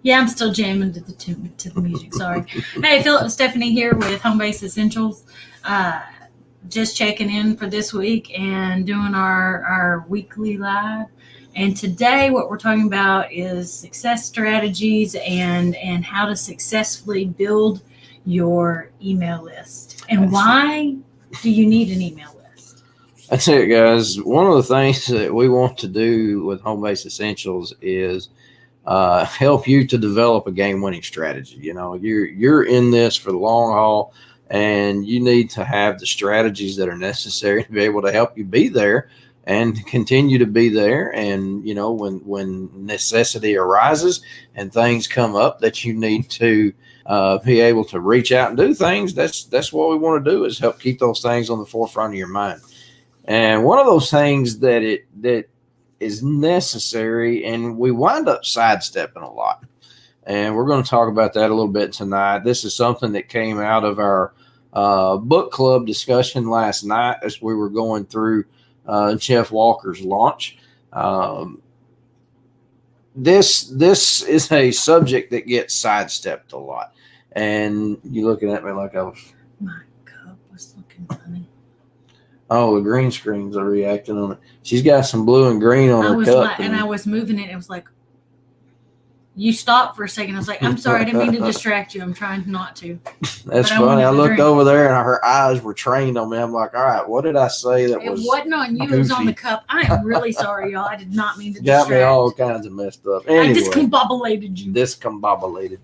Yeah, I'm still jamming to the music. Sorry. Hey, Philip, Stephanie here with Home Base Essentials. Uh, just checking in for this week and doing our weekly live. And today, what we're talking about is success strategies and how to successfully build your email list. And why do you need an email list? That's it, guys. One of the things that we want to do with Home Base Essentials is help you to develop a game-winning strategy. You know, you're in this for the long haul, and you need to have the strategies that are necessary to be able to help you be there and continue to be there. And you know, when necessity arises and things come up that you need to be able to reach out and do things, that's what we want to do, is help keep those things on the forefront of your mind. And one of those things that is necessary, and we wind up sidestepping a lot. And we're going to talk about that a little bit tonight. This is something that came out of our book club discussion last night as we were going through Jeff Walker's launch. This is a subject that gets sidestepped a lot. And you looking at me like I was... My cup was looking funny. Oh, the green screens are reacting on it. She's got some blue and green on her cup. And I was moving it. It was like, you stopped for a second. I was like, I'm sorry. I didn't mean to distract you. I'm trying not to. That's funny. I looked over there and her eyes were trained on me. I'm like, all right, what did I say that was... It wasn't on you. Goofy? It was on the cup. I am really sorry, y'all. I did not mean to distract. Got me all kinds of messed up. Anyway, I discombobulated you. Discombobulated.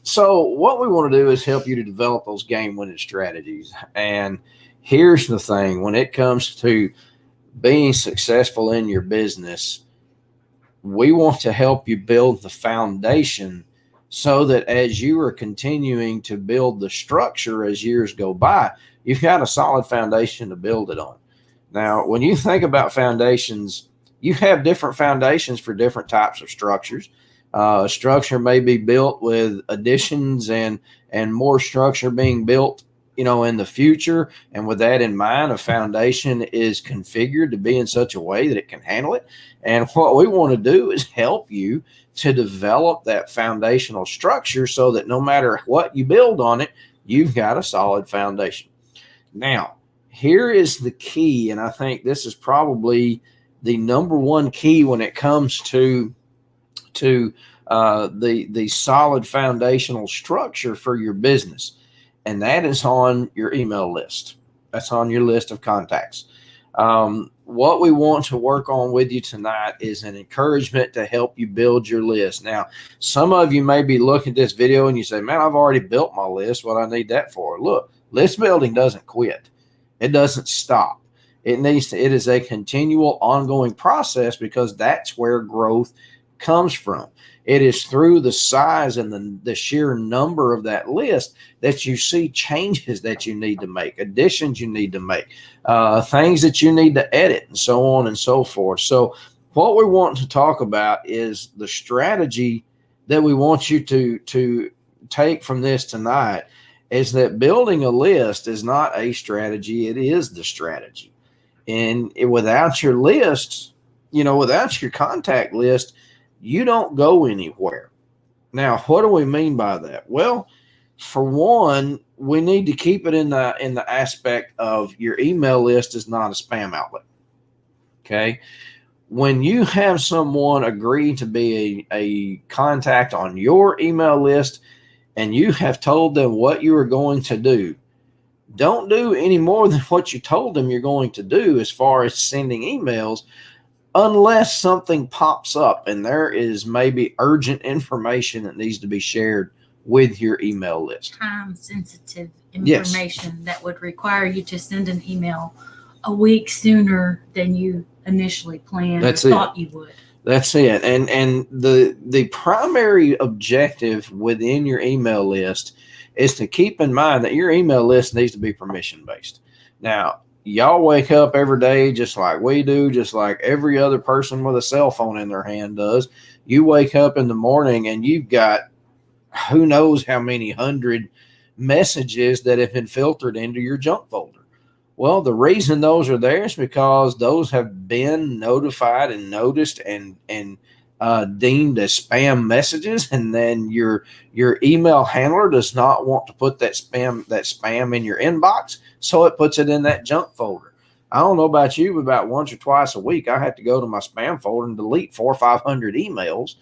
So what we want to do is help you to develop those game-winning strategies. And here's the thing. When it comes to being successful in your business, we want to help you build the foundation so that as you are continuing to build the structure as years go by, you've got a solid foundation to build it on. Now, when you think about foundations, you have different foundations for different types of structures. Structure may be built with additions and more structure being built, you know, in the future. And with that in mind, a foundation is configured to be in such a way that it can handle it. And what we want to do is help you to develop that foundational structure so that no matter what you build on it, you've got a solid foundation. Now, here is the key, and I think this is probably the number one key when it comes to the solid foundational structure for your business. And that is on your email list. That's on your list of contacts. What we want to work on with you tonight is an encouragement to help you build your list. Now, some of you may be looking at this video and you say, man, I've already built my list. What I need that for? Look, list building doesn't quit. It doesn't stop. It is a continual ongoing process, because that's where growth comes from. It is through the size and the sheer number of that list that you see changes that you need to make, additions you need to make, things that you need to edit, and so on and so forth. So what we want to talk about is the strategy that we want you to take from this tonight, is that building a list is not a strategy. It is the strategy. And without your list, you know, without your contact list, you don't go anywhere. Now, what do we mean by that? Well, for one, we need to keep it in the aspect of your email list is not a spam outlet. Okay. When you have someone agree to be a contact on your email list and you have told them what you are going to do, don't do any more than what you told them you're going to do as far as sending emails, unless something pops up and there is maybe urgent information that needs to be shared with your email list. Time-sensitive information that would require you to send an email a week sooner than you initially planned or thought you would. That's it. And the primary objective within your email list is to keep in mind that your email list needs to be permission-based. Now, y'all wake up every day just like we do, just like every other person with a cell phone in their hand does. You wake up in the morning and you've got who knows how many hundred messages that have been filtered into your junk folder. Well, the reason those are there is because those have been notified and noticed and deemed as spam messages, and then your email handler does not want to put that spam in your inbox, so it puts it in that junk folder. I don't know about you, but about once or twice a week, I have to go to my spam folder and delete 400 or 500 emails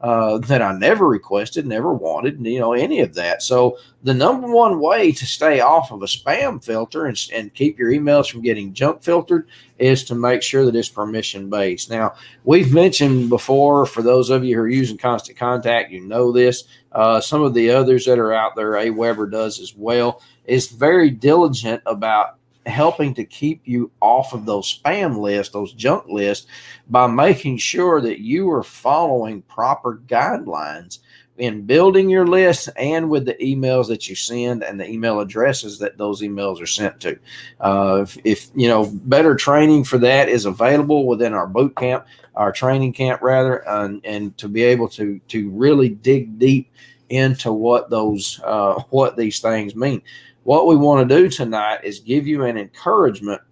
that I never requested, never wanted, any of that. So the number one way to stay off of a spam filter and keep your emails from getting junk filtered is to make sure that it's permission based. Now, we've mentioned before, for those of you who are using Constant Contact, this. Some of the others that are out there, AWeber does as well, is very diligent about helping to keep you off of those spam lists, those junk lists, by making sure that you are following proper guidelines in building your list and with the emails that you send and the email addresses that those emails are sent to. If better training for that is available within our boot camp, our training camp rather, and to be able to really dig deep into what these things mean. What we want to do tonight is give you an encouragement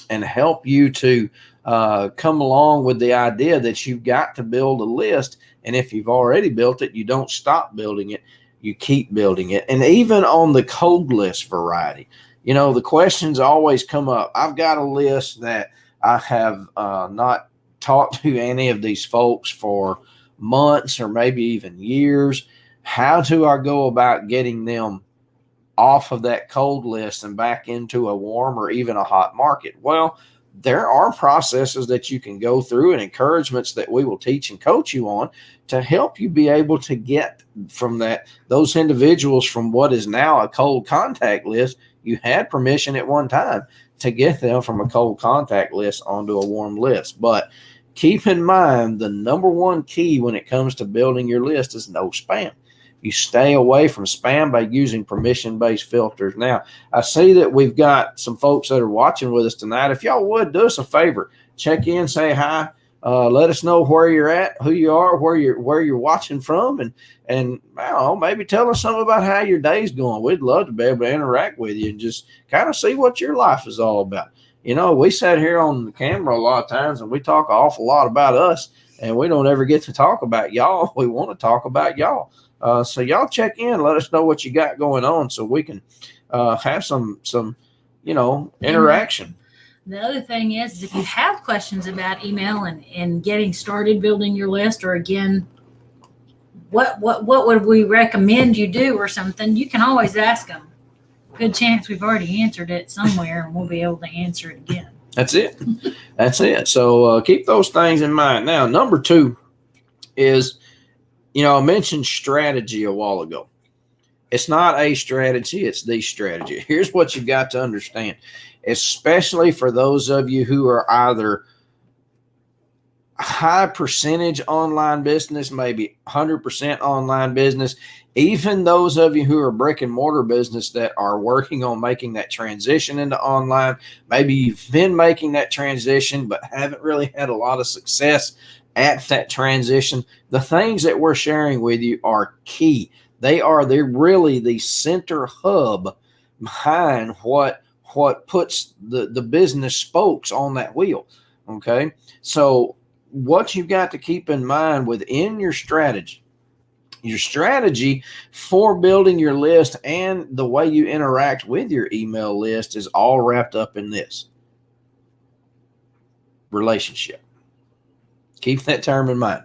and help you to come along with the idea that you've got to build a list. And if you've already built it, you don't stop building it, you keep building it. And even on the cold list variety, the questions always come up. I've got a list that I have not talked to any of these folks for months or maybe even years. How do I go about getting them off of that cold list and back into a warm or even a hot market? Well, there are processes that you can go through and encouragements that we will teach and coach you on to help you be able to get from those individuals from what is now a cold contact list. You had permission at one time to get them from a cold contact list onto a warm list. But keep in mind, the number one key when it comes to building your list is no spam. You stay away from spam by using permission-based filters. Now, I see that we've got some folks that are watching with us tonight. If y'all would, do us a favor. Check in, say hi. Let us know where you're at, who you are, where you're watching from, and I don't know, maybe tell us something about how your day's going. We'd love to be able to interact with you and just kind of see what your life is all about. We sat here on the camera a lot of times and we talk an awful lot about us, and we don't ever get to talk about y'all. We want to talk about y'all. So y'all check in, let us know what you got going on so we can have some interaction. The other thing is if you have questions about email and getting started building your list, or again, what would we recommend you do or something, you can always ask them. Good chance we've already answered it somewhere and we'll be able to answer it again. That's it. So keep those things in mind. Now, number 2 is, I mentioned strategy a while ago. It's not a strategy, it's the strategy. Here's what you've got to understand, especially for those of you who are either high percentage online business, maybe 100% online business, even those of you who are brick and mortar business that are working on making that transition into online. Maybe you've been making that transition but haven't really had a lot of success at that transition. The things that we're sharing with you are key. They're really the center hub behind what puts the business spokes on that wheel. Okay. So what you've got to keep in mind within your strategy for building your list and the way you interact with your email list is all wrapped up in this: relationship. Keep that term in mind.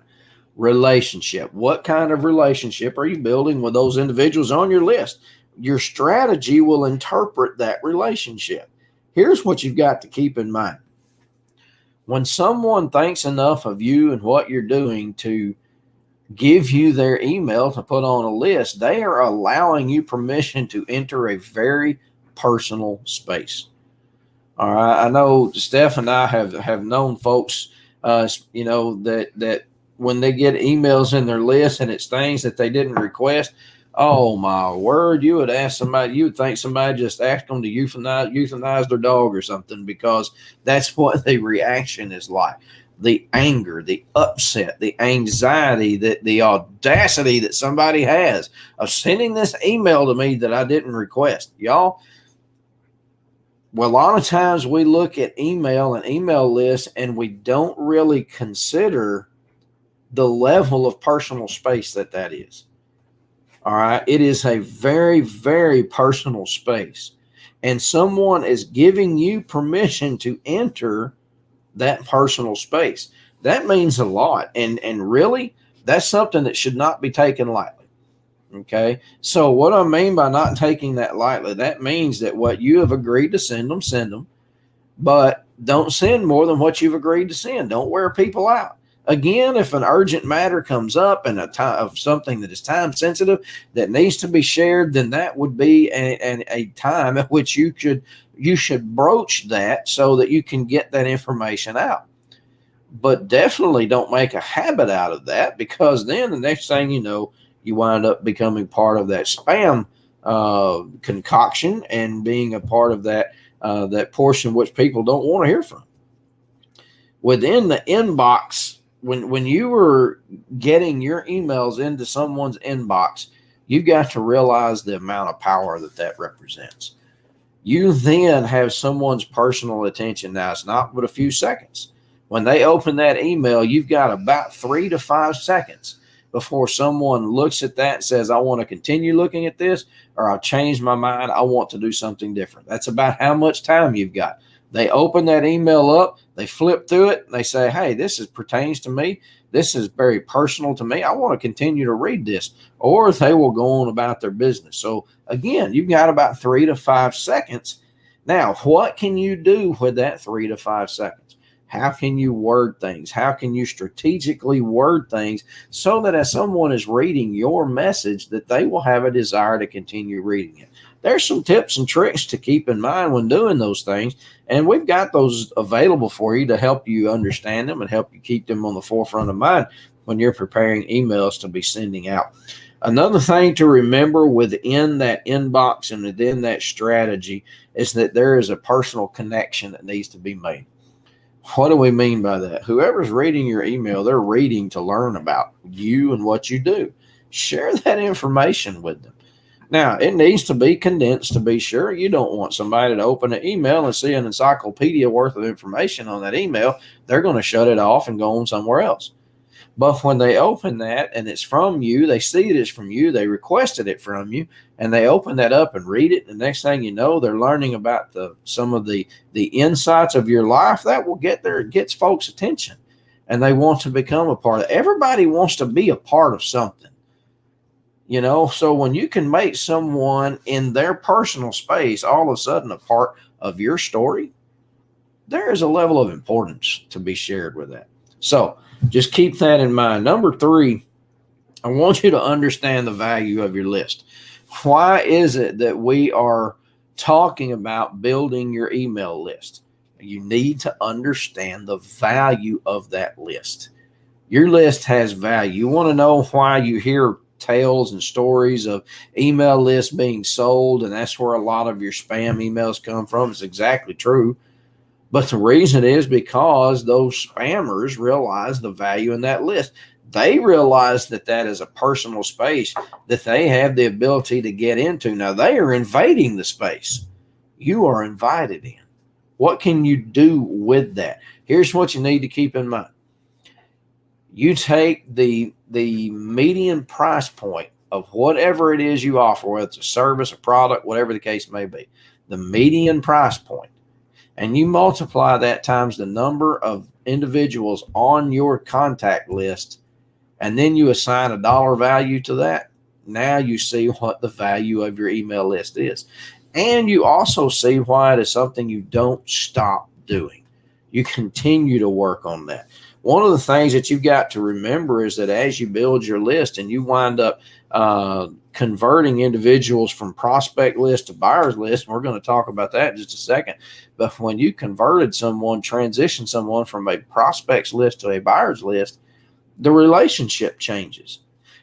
Relationship. What kind of relationship are you building with those individuals on your list? Your strategy will interpret that relationship. Here's what you've got to keep in mind. When someone thinks enough of you and what you're doing to give you their email to put on a list, they are allowing you permission to enter a very personal space. All right. I know Steph and I have known folks that when they get emails in their list and it's things that they didn't request, oh my word, you would think somebody just asked them to euthanize their dog or something, because that's what the reaction is like. The anger, the upset, the anxiety, the audacity that somebody has of sending this email to me that I didn't request. Y'all, well, a lot of times we look at email and email lists and we don't really consider the level of personal space that is. All right. It is a very, very personal space. And someone is giving you permission to enter that personal space. That means a lot. And really, that's something that should not be taken lightly. Okay. So what I mean by not taking that lightly, that means that what you have agreed to send them, but don't send more than what you've agreed to send. Don't wear people out. Again, if an urgent matter comes up and a time of something that is time sensitive that needs to be shared, then that would be a time at which you should broach that so that you can get that information out. But definitely don't make a habit out of that, because then the next thing you know, you wind up becoming part of that spam concoction and being a part of that portion which people don't want to hear from. Within the inbox, when you are getting your emails into someone's inbox, you've got to realize the amount of power that represents. You then have someone's personal attention. Now, it's not but a few seconds. When they open that email, you've got about 3 to 5 seconds before someone looks at that and says, I want to continue looking at this, or I'll change my mind. I want to do something different. That's about how much time you've got. They open that email up, they flip through it, and they say, hey, this pertains to me. This is very personal to me. I want to continue to read this. Or they will go on about their business. So again, you've got about 3 to 5 seconds. Now, what can you do with that 3 to 5 seconds? How can you word things? How can you strategically word things so that as someone is reading your message, that they will have a desire to continue reading it? There's some tips and tricks to keep in mind when doing those things, and we've got those available for you to help you understand them and help you keep them on the forefront of mind when you're preparing emails to be sending out. Another thing to remember within that inbox and within that strategy is that there is a personal connection that needs to be made. What do we mean by that? Whoever's reading your email, they're reading to learn about you and what you do. Share that information with them. Now, it needs to be condensed to be sure. You don't want somebody to open an email and see an encyclopedia worth of information on that email. They're going to shut it off and go on somewhere else. But when they open that and it's from you, they see it is from you, they requested it from you, and they open that up and read it. And the next thing you know, they're learning about some of the insights of your life. That will gets folks' attention, and they want to become a part of it. Everybody wants to be a part of something. So when you can make someone in their personal space all of a sudden a part of your story, there is a level of importance to be shared with that. So just keep that in mind. Number 3, I want you to understand the value of your list. Why is it that we are talking about building your email list? You need to understand the value of that list. Your list has value. You want to know why you hear tales and stories of email lists being sold, and that's where a lot of your spam emails come from. It's exactly true. But the reason is because those spammers realize the value in that list. They realize that is a personal space that they have the ability to get into. Now, they are invading the space. You are invited in. What can you do with that? Here's what you need to keep in mind. You take the median price point of whatever it is you offer, whether it's a service, a product, whatever the case may be, the median price point, and you multiply that times the number of individuals on your contact list, and then you assign a dollar value to that. Now you see what the value of your email list is. And you also see why it is something you don't stop doing. You continue to work on that. One of the things that you've got to remember is that as you build your list and you wind up converting individuals from prospect list to buyer's list, and we're going to talk about that in just a second, but when you transition someone from a prospects list to a buyer's list, the relationship changes.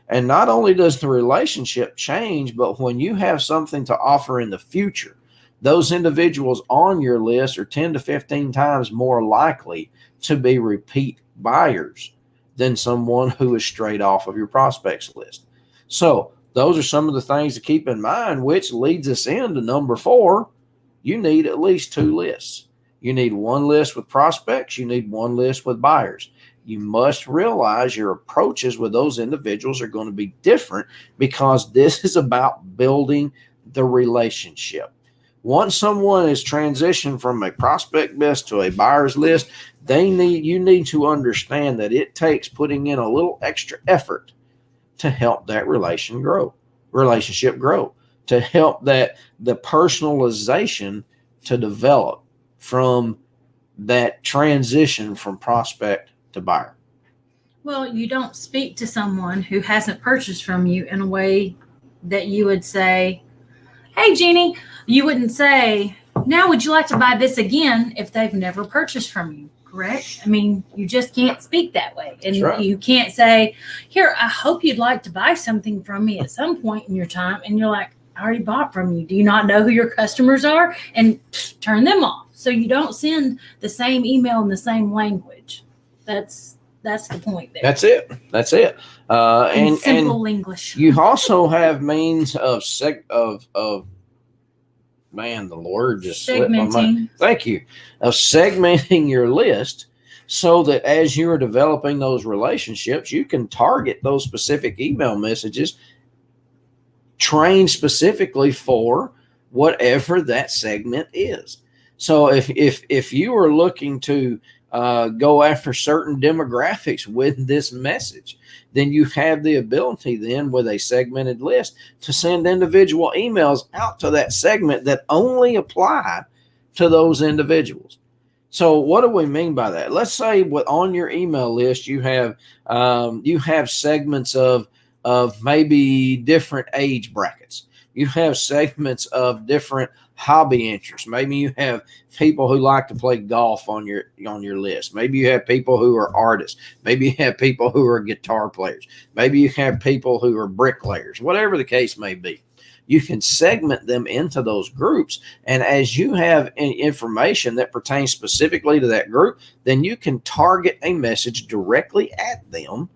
And not only does the relationship change, but when you have something to offer in the future, those individuals on your list are 10 to 15 times more likely to be repeat buyers than someone who is straight off of your prospects list. So those are some of the things to keep in mind, which leads us into number 4. You need at least 2 lists. You need one list with prospects. You need one list with buyers. you must realize your approaches with those individuals are going to be different, because this is about building the relationship. Once someone is transitioned from a prospect list to a buyer's list, you need to understand that it takes putting in a little extra effort to help that relationship grow, to help that the personalization to develop from that transition from prospect to buyer. Well, you don't speak to someone who hasn't purchased from you in a way that you would say, "Hey, Jeannie," you wouldn't say, "Now, would you like to buy this again?" if they've never purchased from you, correct? I mean, you just can't speak that way. And Right. You can't say, "Here, I hope you'd like to buy something from me at some point in your time." And you're like, "I already bought from you. Do you not know who your customers are?" And turn them off. So you don't send the same email in the same language. That's the point there. That's it. In And simple English. you also have means of man, the word just slipped my mind. Segmenting. Thank you. Of segmenting your list, so that as you are developing those relationships, you can target those specific email messages trained specifically for whatever that segment is. So if you are looking to go after certain demographics with this message, then you have the ability then with a segmented list to send individual emails out to that segment that only apply to those individuals. So what do we mean by that? Let's say on your email list you have segments of maybe different age brackets. You have segments of different hobby interests. Maybe you have people who like to play golf on your list. Maybe you have people who are artists. Maybe you have people who are guitar players. Maybe you have people who are bricklayers. Whatever the case may be, you can segment them into those groups. And as you have information that pertains specifically to that group, then you can target a message directly at them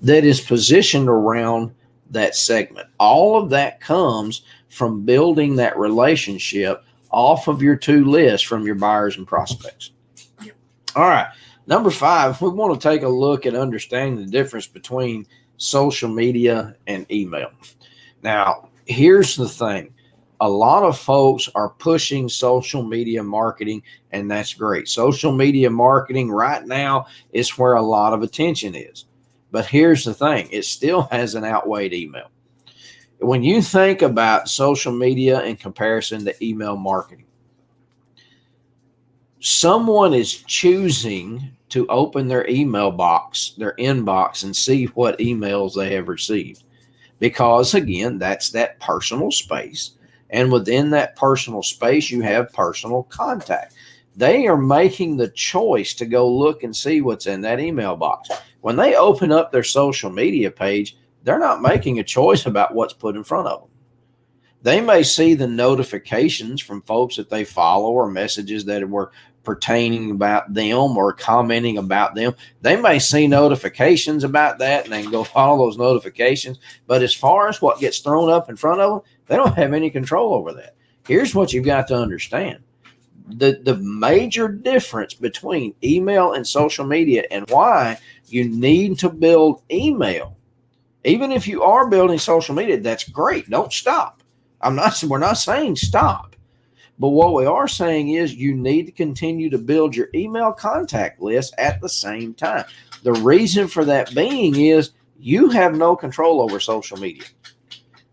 that is positioned around that segment. All of that comes from building that relationship off of your two lists from your buyers and prospects. Yep. All right. Number 5, we want to take a look at understanding the difference between social media and email. Now, here's the thing. A lot of folks are pushing social media marketing, and that's great. Social media marketing right now is where a lot of attention is. But here's the thing. It still has an outweighed email. When you think about social media in comparison to email marketing, someone is choosing to open their email box, their inbox, and see what emails they have received. Because again, that's that personal space. And within that personal space, you have personal contact. They are making the choice to go look and see what's in that email box. When they open up their social media page, they're not making a choice about what's put in front of them. They may see the notifications from folks that they follow or messages that were pertaining about them or commenting about them. They may see notifications about that and then go follow those notifications. But as far as what gets thrown up in front of them, they don't have any control over that. Here's what you've got to understand. The major difference between email and social media, and why you need to build email. Even if you are building social media, that's great. Don't stop. We're not saying stop. But what we are saying is you need to continue to build your email contact list at the same time. The reason for that being is you have no control over social media.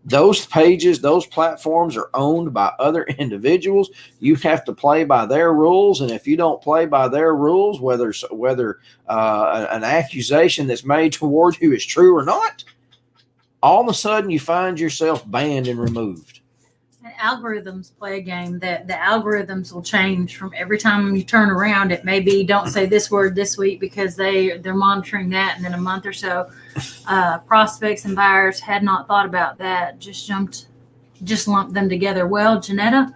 Those pages, those platforms are owned by other individuals. You have to play by their rules. And if you don't play by their rules, whether an accusation that's made toward you is true or not, all of a sudden you find yourself banned and removed. And algorithms play a game that the algorithms will change from every time you turn around. It may be don't say this word this week because they're monitoring that, and then a month or so, prospects and buyers had not thought about that, just lumped them together. Well, Janetta,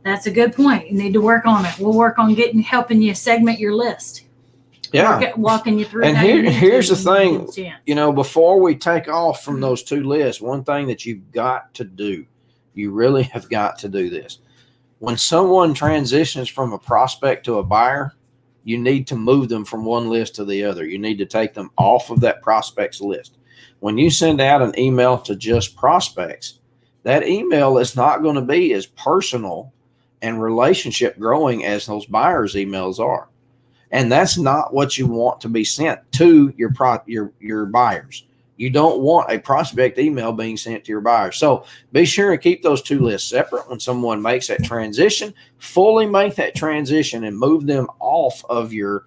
that's a good point. You need to work on it. We'll work on helping you segment your list. Yeah. Walking you through. And here's the thing, before we take off from those two lists, one thing that you've got to do, you really have got to do this. When someone transitions from a prospect to a buyer, you need to move them from one list to the other. You need to take them off of that prospects list. When you send out an email to just prospects, that email is not going to be as personal and relationship growing as those buyers' emails are. And that's not what you want to be sent to your buyers. You don't want a prospect email being sent to your buyers. So be sure and keep those two lists separate. When someone makes that transition, fully make that transition and move them off of your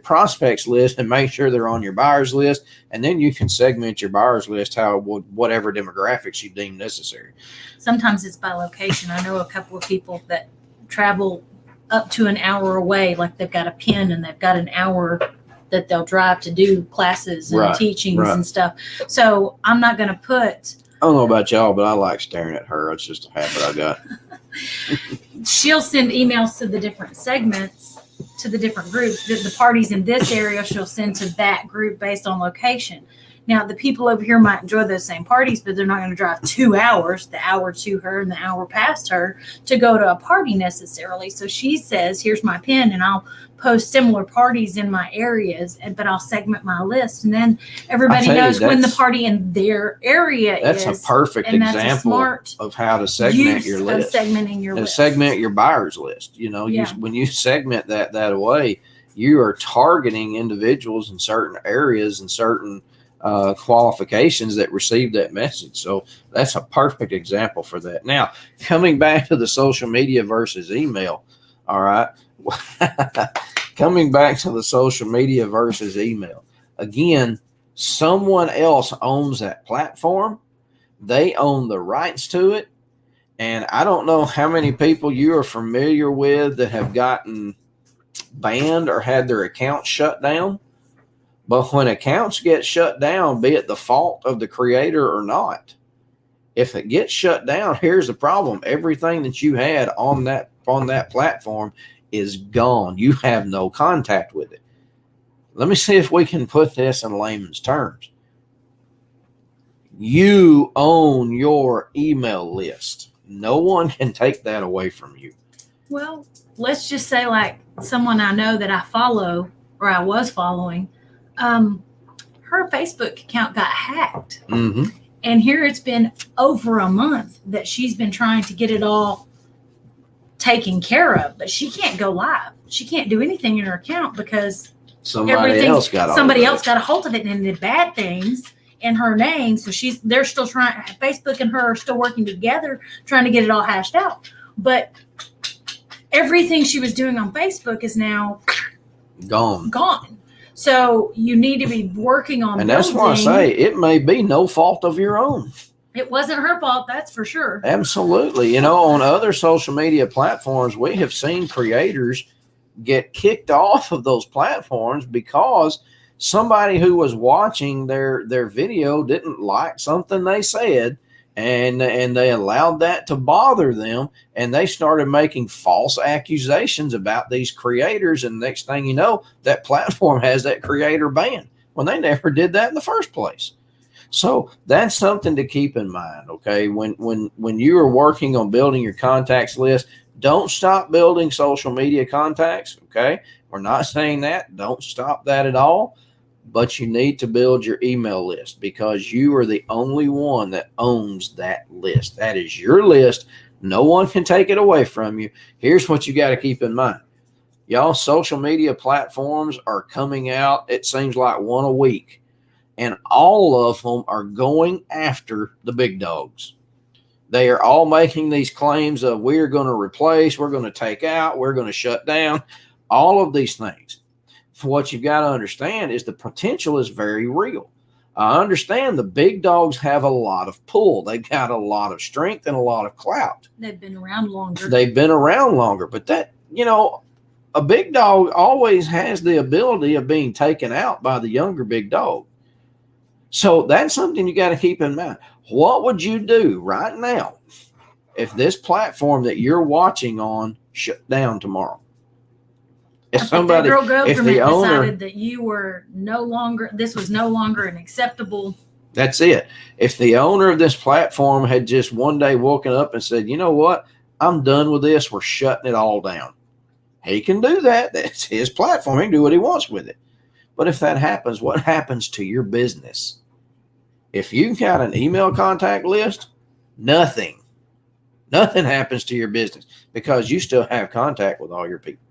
prospects list and make sure they're on your buyers list. And then you can segment your buyers list whatever demographics you deem necessary. Sometimes it's by location. I know a couple of people that travel up to an hour away, like they've got a pin and they've got an hour that they'll drive to do classes and teachings and stuff. So I'm not going to put. I don't know about y'all, but I like staring at her. It's just a habit I got. She'll send emails to the different segments, to the different groups. The parties in this area she'll send to that group based on location. Now, the people over here might enjoy those same parties, but they're not going to drive 2 hours, the hour to her and the hour past her, to go to a party necessarily. So she says, here's my pin, and I'll post similar parties in my areas, but I'll segment my list. And then everybody knows when the party in their area is. That's a perfect example of how to segment your list. Segmenting your list. Segment your buyers list. When you segment that way, you are targeting individuals in certain areas and certain qualifications that receive that message. So that's a perfect example for that. Now, coming back to the social media versus email. All right. Coming back to the social media versus email. Again, someone else owns that platform. They own the rights to it. And I don't know how many people you are familiar with that have gotten banned or had their accounts shut down. But when accounts get shut down, be it the fault of the creator or not, if it gets shut down, here's the problem. Everything that you had on that platform is gone. You have no contact with it. Let me see if we can put this in layman's terms. You own your email list. No one can take that away from you. Well, let's just say like someone I know that I follow or I was following, her Facebook account got hacked. Mm-hmm. And here it's been over a month that she's been trying to get it all taken care of, but she can't go live. She can't do anything in her account because somebody else got a hold of it and did bad things in her name. So they're still trying, Facebook and her are still working together, trying to get it all hashed out. But everything she was doing on Facebook is now gone. So you need to be working on. And that's why I say it may be no fault of your own. It wasn't her fault, that's for sure. Absolutely. On other social media platforms, we have seen creators get kicked off of those platforms because somebody who was watching their video didn't like something they said, and they allowed that to bother them, and they started making false accusations about these creators, and next thing you know, that platform has that creator banned when they never did that in the first place. So that's something to keep in mind, okay? When you are working on building your contacts list, don't stop building social media contacts, okay? We're not saying that. Don't stop that at all. But you need to build your email list because you are the only one that owns that list. That is your list. No one can take it away from you. Here's what you got to keep in mind. Y'all, social media platforms are coming out, it seems like one a week. And all of them are going after the big dogs. They are all making these claims of we're going to replace, we're going to take out, we're going to shut down, all of these things. What you've got to understand is the potential is very real. I understand the big dogs have a lot of pull. They've got a lot of strength and a lot of clout. They've been around longer. But that, a big dog always has the ability of being taken out by the younger big dog. So that's something you got to keep in mind. What would you do right now if this platform that you're watching on shut down tomorrow? If the owner decided that you were this was no longer an acceptable. That's it. If the owner of this platform had just one day woken up and said, you know what, I'm done with this, we're shutting it all down. He can do that. That's his platform. He can do what he wants with it. But if that happens, what happens to your business? If you've got an email contact list, nothing happens to your business because you still have contact with all your people.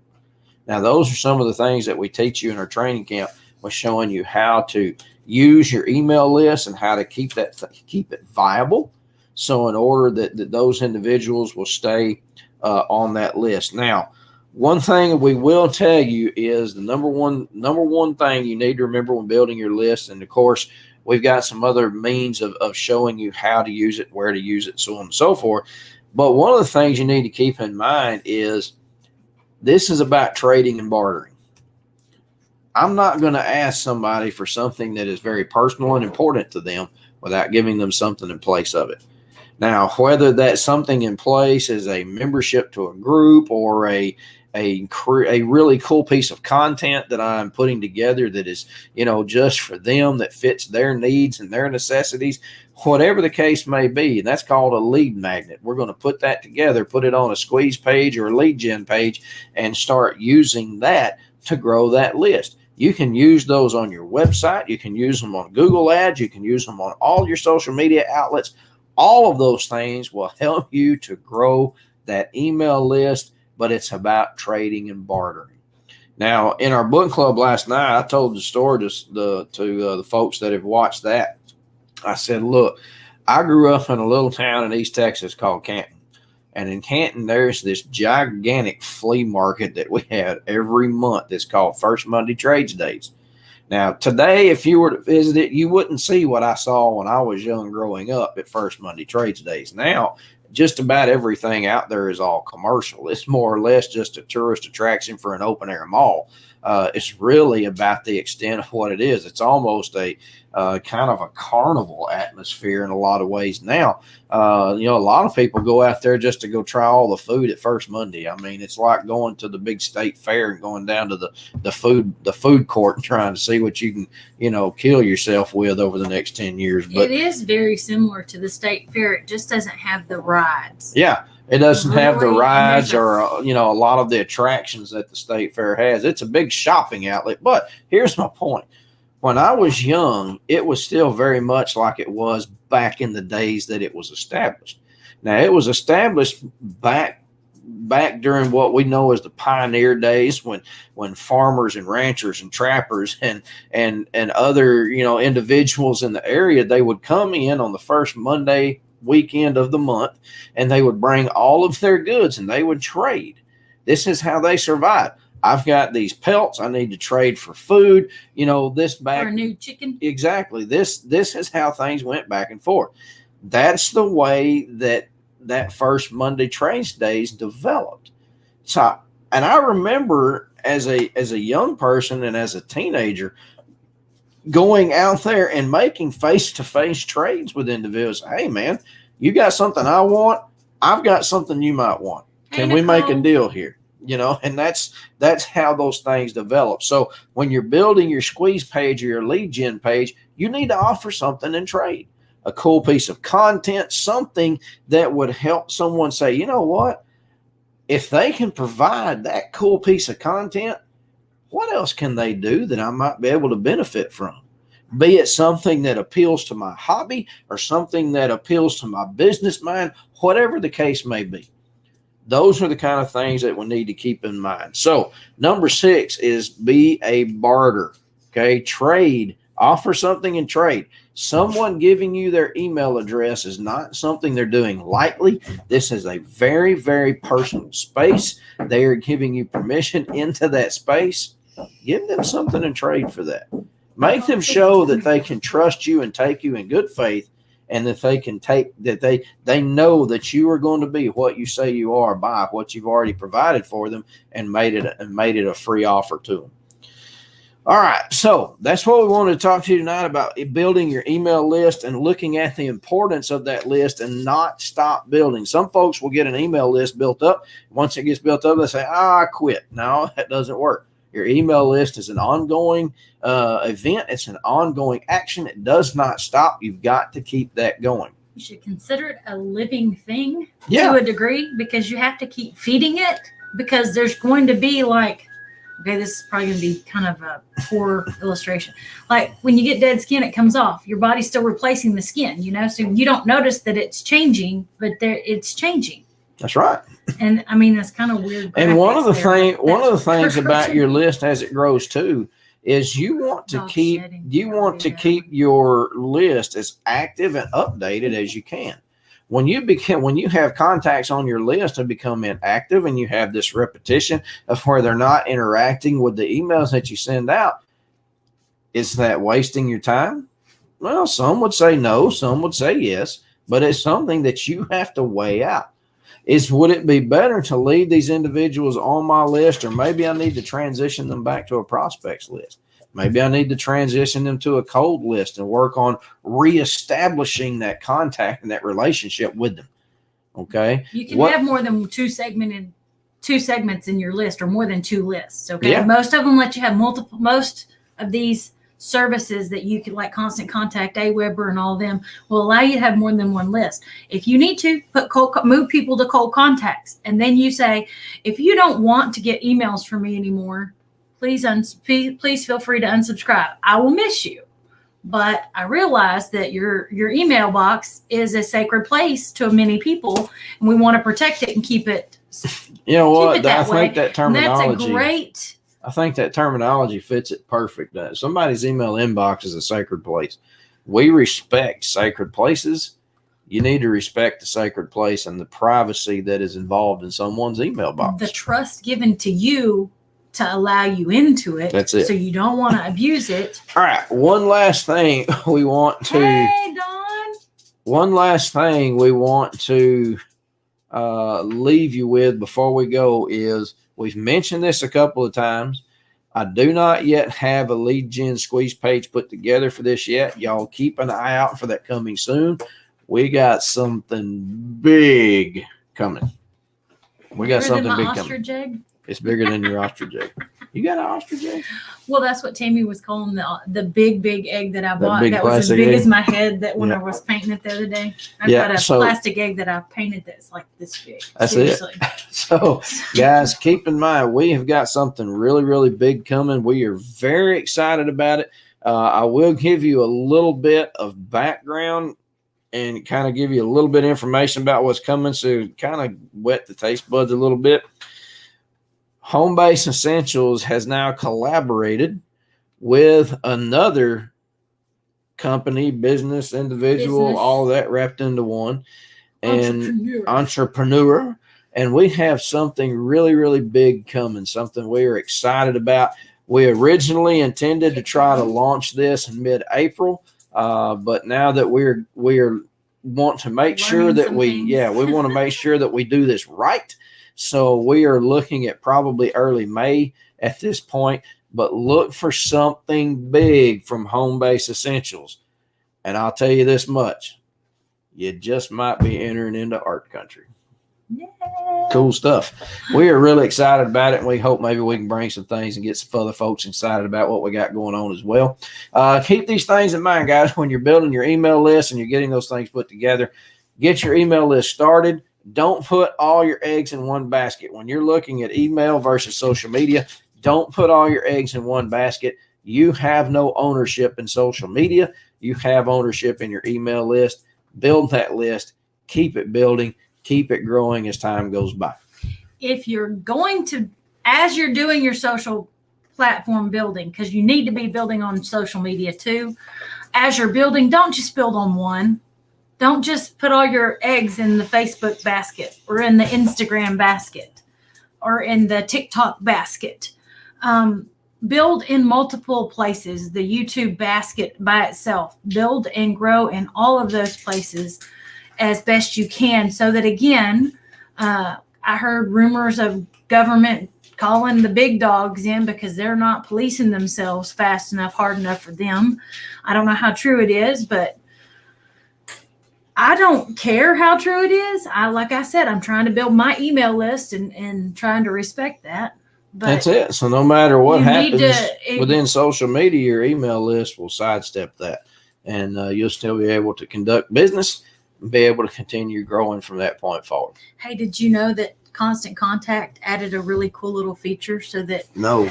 Now, those are some of the things that we teach you in our training camp, was showing you how to use your email list and how to keep it viable. So in order that those individuals will stay on that list. Now, one thing we will tell you is the number one thing you need to remember when building your list. And of course, we've got some other means of showing you how to use it, where to use it, so on and so forth. But one of the things you need to keep in mind is this is about trading and bartering. I'm not going to ask somebody for something that is very personal and important to them without giving them something in place of it. Now, whether that something in place is a membership to a group or a really cool piece of content that I'm putting together that is, just for them, that fits their needs and their necessities, whatever the case may be, and that's called a lead magnet. We're going to put that together, put it on a squeeze page or a lead gen page, and start using that to grow that list. You can use those on your website. You can use them on Google Ads. You can use them on all your social media outlets. All of those things will help you to grow that email list, but it's about trading and bartering. Now, in our book club last night, I told the story to the folks that have watched that. I said, look, I grew up in a little town in East Texas called Canton. And in Canton, there's this gigantic flea market that we have every month that's called First Monday Trades Days. Now, today, if you were to visit it, you wouldn't see what I saw when I was young growing up at First Monday Trades Days. Now, just about everything out there is all commercial. It's more or less just a tourist attraction for an open-air mall. It's really about the extent of what it is. It's almost a kind of a carnival atmosphere in a lot of ways now. A lot of people go out there just to go try all the food at First Monday. I mean, it's like going to the big state fair and going down to the food court and trying to see what you can, kill yourself with over the next 10 years. But it is very similar to the state fair. It just doesn't have the rides. Yeah. It doesn't have the Really? rides or, a lot of the attractions that the state fair has. It's a big shopping outlet. But here's my point. When I was young, it was still very much like it was back in the days that it was established. Now, it was established back during what we know as the pioneer days when farmers and ranchers and trappers and other, individuals in the area, they would come in on the first Monday weekend of the month, and they would bring all of their goods and they would trade. This is how they survived. I've got these pelts. I need to trade for food. This back for a new chicken. Exactly. This is how things went back and forth. That's the way that First Monday Trades Days developed. So, and I remember as a young person and as a teenager going out there and making face-to-face trades with individuals. Hey, man, you got something I want. I've got something you might want. Can we make a deal here? And that's how those things develop. So when you're building your squeeze page or your lead gen page, you need to offer something in trade, a cool piece of content, something that would help someone say, you know what, if they can provide that cool piece of content, what else can they do that I might be able to benefit from? Be it something that appeals to my hobby or something that appeals to my business mind, whatever the case may be. Those are the kind of things that we need to keep in mind. So number 6 is be a barter. Okay. Trade, offer something and trade. Someone giving you their email address is not something they're doing lightly. This is a very, very personal space. They are giving you permission into that space. Give them something in trade for that. Make them show that they can trust you and take you in good faith, and that they can they know that you are going to be what you say you are by what you've already provided for them and made it a free offer to them. All right, so that's what we wanted to talk to you tonight about, building your email list and looking at the importance of that list and not stop building. Some folks will get an email list built up. Once it gets built up, they say, I quit. No, that doesn't work. Your email list is an ongoing event. It's an ongoing action. It does not stop. You've got to keep that going. You should consider it a living thing to a degree, because you have to keep feeding it. because there's going to be like, okay, this is probably going to be kind of a poor illustration. Like when you get dead skin, it comes off. Your body's still replacing the skin, so you don't notice that it's changing, but it's changing. That's right. And I mean, that's kind of weird. And one of the things true. about your list as it grows too is you want to keep your list as active and updated as you can. When you have contacts on your list and become inactive, and you have this repetition of where they're not interacting with the emails that you send out, is that wasting your time? Well, some would say no, some would say yes, but it's something that you have to weigh out. Would it be better to leave these individuals on my list, or maybe I need to transition them back to a prospects list? Maybe I need to transition them to a cold list and work on reestablishing that contact and that relationship with them. Okay. You can have more than two segments in your list, or more than two lists. Okay. Yeah. Most of them let you have multiple. Most of these services that you can, like Constant Contact, Aweber, and all of them, will allow you to have more than one list. If you need to move people to cold contacts, and then you say, if you don't want to get emails from me anymore, please feel free to unsubscribe. I will miss you, but I realize that your email box is a sacred place to many people, and we want to protect it and keep it. You know what? I think that terminology. That's a great. I think that terminology fits it perfect. Somebody's email inbox is a sacred place. We respect sacred places. You need to respect the sacred place and the privacy that is involved in someone's email box. The trust given to you to allow you into it. That's it. So you don't want to abuse it. All right. One last thing we want to. Hey, Dawn. One last thing we want to leave you with before we go is, we've mentioned this a couple of times. I do not yet have a lead gen squeeze page put together for this yet. Y'all keep an eye out for that coming soon. We got something big coming. We got something big coming. Egg? It's bigger than your ostrich egg. You got an ostrich egg? Well, that's what Tammy was calling the big egg that I bought. That was as plastic big egg? as my head. That when I was painting it the other day, I've got a plastic egg that I painted that's like this big. That's Seriously. it. So, guys, keep in mind, we have got something really, really big coming. We are very excited about it. I will give you a little bit of background and kind of give you a little bit of information about what's coming, so kind of wet the taste buds a little bit. Homebase Essentials has now collaborated with another company, business, individual, all that wrapped into one, and entrepreneur. And we have something really, really big coming, something we are excited about. We originally intended to try to launch this in mid-April, but now that we want to make sure that we want to make sure that we do this right. So we are looking at probably early May at this point, but look for something big from Homebase Essentials. And I'll tell you this much, you just might be entering into art country. Yay. Cool stuff. We are really excited about it, and we hope maybe we can bring some things and get some other folks excited about what we got going on as well. Keep these things in mind, guys, when you're building your email list and you're getting those things put together. Get your email list started. Don't put all your eggs in one basket. When you're looking at email versus social media, don't put all your eggs in one basket. You have no ownership in social media. You have ownership in your email list. Build that list. Keep it building. Keep it growing as time goes by. If you're going to, as you're doing your social platform building, because you need to be building on social media too, as you're building, don't just build on one. Don't just put all your eggs in the Facebook basket or in the Instagram basket or in the TikTok basket. Build in multiple places. The YouTube basket by itself. Build and grow in all of those places as best you can, so that, again, I heard rumors of government calling the big dogs in because they're not policing themselves fast enough, hard enough for them. I don't know how true it is, but I don't care how true it is. Like I said, I'm trying to build my email list and trying to respect that. But that's it. So no matter what happens within social media, your email list will sidestep that, and you'll still be able to conduct business and be able to continue growing from that point forward. Hey, did you know that Constant Contact added a really cool little feature so that No.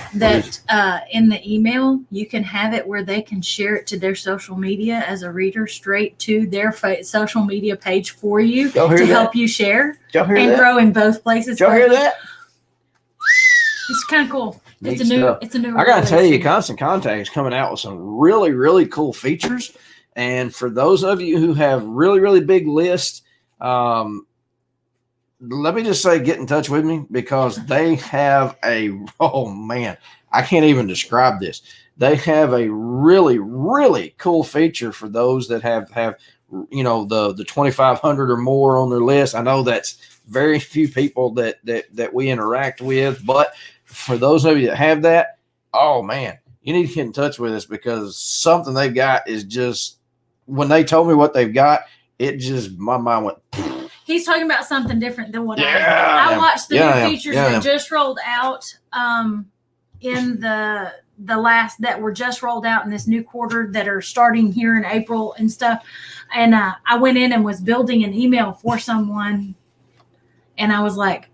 in the email you can have it where they can share it to their social media as a reader straight to their social media page for you Y'all hear to that? help you share Did y'all hear and that? grow in both places. Did y'all hear that? It's kind of cool. Neat It's stuff. a new. I gotta tell you, release. Constant Contact is coming out with some really, really cool features. And for those of you who have really, really big lists, let me just say, get in touch with me because they have oh man, I can't even describe this. They have a really, really cool feature for those that have the 2,500 or more on their list. I know that's very few people that we interact with, but for those of you that have that, oh man, you need to get in touch with us because something they've got is just, when they told me what they've got, it just, my mind went. He's talking about something different than what Yeah, I watched the yeah, new features yeah. that just rolled out in the last that were just rolled out in this new quarter that are starting here in April and stuff. And I went in and was building an email for someone, and I was like,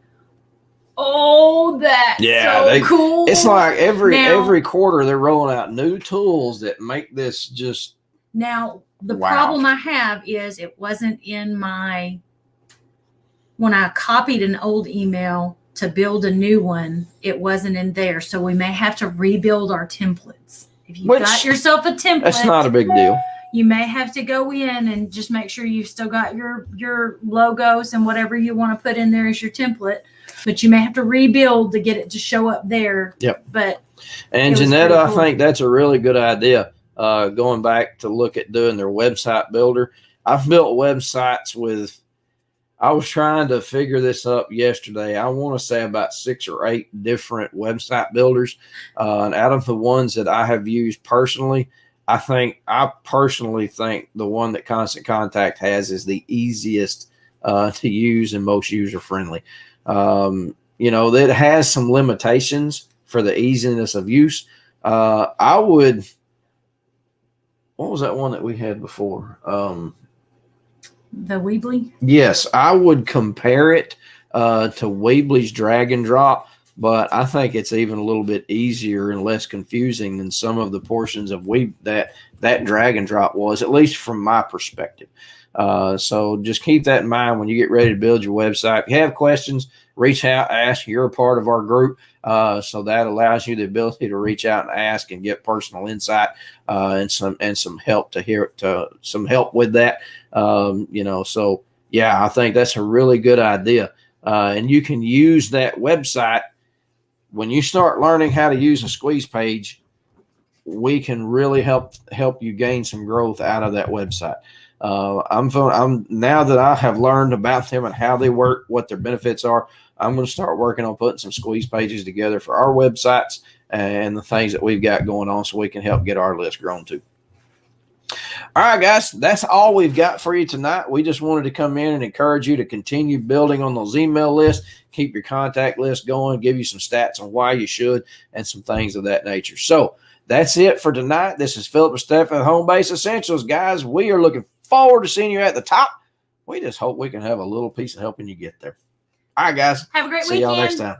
"Oh, that's so cool!" It's like every Now- quarter they're rolling out new tools that make this just. Now, the Wow. problem I have is it wasn't in when I copied an old email to build a new one, it wasn't in there. So we may have to rebuild our templates. If you got yourself a template, That's not a big deal. you may have to go in and just make sure you've still got your logos and whatever you want to put in there as your template. But you may have to rebuild to get it to show up there. Yep. But And it was Janetta, pretty I cool. think that's a really good idea. Going back to look at doing their website builder. I've built websites with, I was trying to figure this up yesterday. I want to say about 6 or 8 different website builders. And out of the ones that I have used personally, I personally think the one that Constant Contact has is the easiest to use and most user friendly. That has some limitations for the easiness of use. What was that one that we had before? the Weebly, Yes, I would compare it to Weebly's drag and drop, but I think it's even a little bit easier and less confusing than some of the portions of that drag and drop was, at least from my perspective. So just keep that in mind when you get ready to build your website. If you have questions, reach out, ask. You're a part of our group, so that allows you the ability to reach out and ask and get personal insight and some help some help with that. So yeah, I think that's a really good idea, and you can use that website when you start learning how to use a squeeze page. We can really help you gain some growth out of that website. I'm now that I have learned about them and how they work, what their benefits are, I'm going to start working on putting some squeeze pages together for our websites and the things that we've got going on so we can help get our list grown too. All right, guys, that's all we've got for you tonight. We just wanted to come in and encourage you to continue building on those email lists, keep your contact list going, give you some stats on why you should, and some things of that nature. So that's it for tonight. This is Philip and Steph at Home Base Essentials, guys. We are looking forward to seeing you at the top. We just hope we can have a little piece of helping you get there. All right, guys. have a great See weekend. y'all next time.